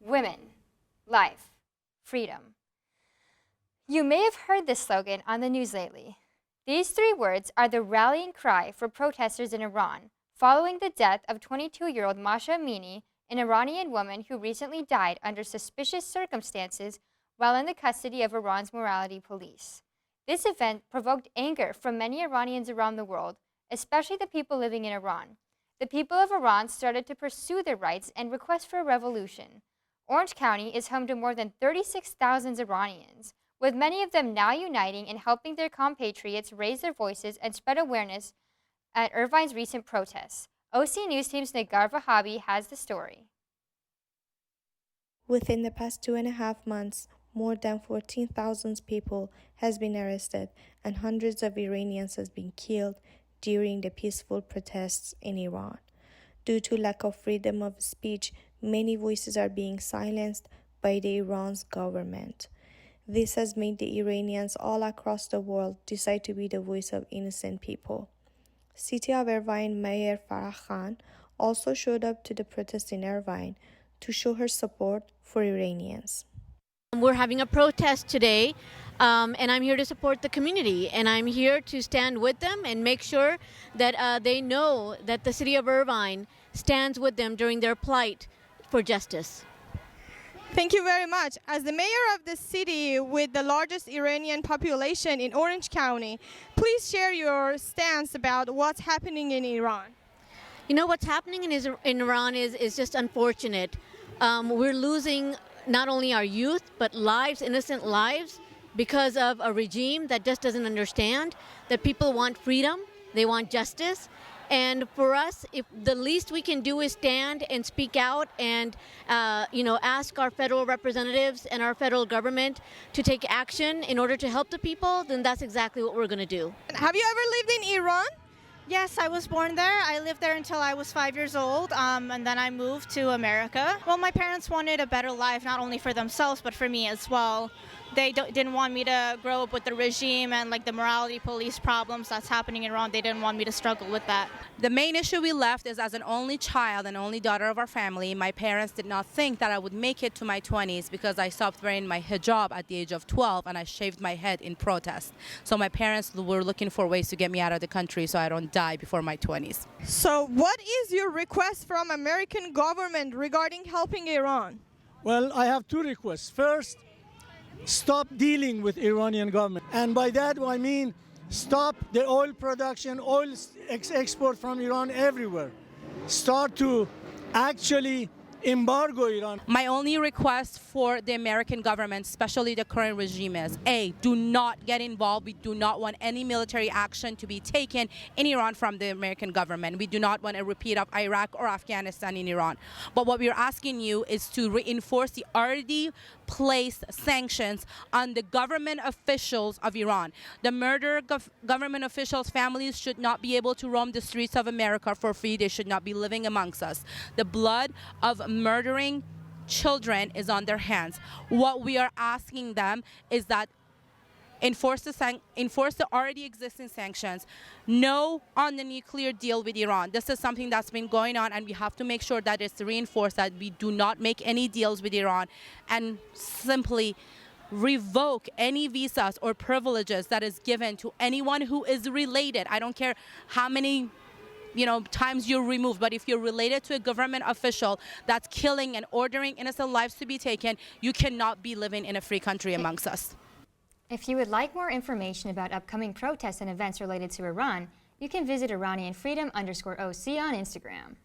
women, life, freedom. You may have heard this slogan on the news lately. These three words are the rallying cry for protesters in Iran following the death of 22-year-old Mahsa Amini, an Iranian woman who recently died under suspicious circumstances while in the custody of Iran's morality police. This event provoked anger from many Iranians around the world, especially the people living in Iran. The people of Iran started to pursue their rights and request for a revolution. Orange County is home to more than 36,000 Iranians, with many of them now uniting and helping their compatriots raise their voices and spread awareness at Irvine's recent protests. OC News Team's Negar Vahabi has the story. Within the past 2.5 months, more than 14,000 people has been arrested and hundreds of Iranians has been killed during the peaceful protests in Iran. Due to lack of freedom of speech, many voices are being silenced by the Iran's government. This has made the Iranians all across the world decide to be the voice of innocent people. City of Irvine Mayor Farah Khan also showed up to the protest in Irvine to show her support for Iranians. We're having a protest today, and I'm here to support the community, and I'm here to stand with them and make sure that they know that the city of Irvine stands with them during their plight for justice. Thank you very much. As the mayor of the city with the largest Iranian population in Orange County, please share your stance about what's happening in Iran. You know, what's happening in Iran is just unfortunate. We're losing not only our youth, but lives, innocent lives, because of a regime that just doesn't understand that people want freedom, they want justice. And for us, if the least we can do is stand and speak out and, ask our federal representatives and our federal government to take action in order to help the people, then that's exactly what we're going to do. Have you ever lived in Iran? Yes, I was born there. I lived there until I was 5 years old, and then I moved to America. Well, my parents wanted a better life, not only for themselves, but for me as well. They didn't want me to grow up with the regime and like the morality police problems that's happening in Iran. They didn't want me to struggle with that. The main issue we left is, as an only child and only daughter of our family, my parents did not think that I would make it to my 20s because I stopped wearing my hijab at the age of 12 and I shaved my head in protest. So my parents were looking for ways to get me out of the country so I don't die before my 20s. So what is your request from American government regarding helping Iran? Well, I have two requests. First, stop dealing with Iranian government. And by that I mean stop the oil production, oil export from Iran everywhere. Start to actually embargo Iran. My only request for the American government, especially the current regime, is A, do not get involved. We do not want any military action to be taken in Iran from the American government. We do not want a repeat of Iraq or Afghanistan in Iran. But what we're asking you is to reinforce the already placed sanctions on the government officials of Iran. The murdered government officials' families should not be able to roam the streets of America for free. They should not be living amongst us. The blood of murdering children is on their hands. What we are asking them is that enforce the already existing sanctions. No on the nuclear deal with Iran. This is something that's been going on, and we have to make sure that it's reinforced that we do not make any deals with Iran and simply revoke any visas or privileges that is given to anyone who is related. I don't care how many times you're removed, but if you're related to a government official that's killing and ordering innocent lives to be taken, you cannot be living in a free country amongst us. If you would like more information about upcoming protests and events related to Iran, you can visit IranianFreedom_OC on Instagram.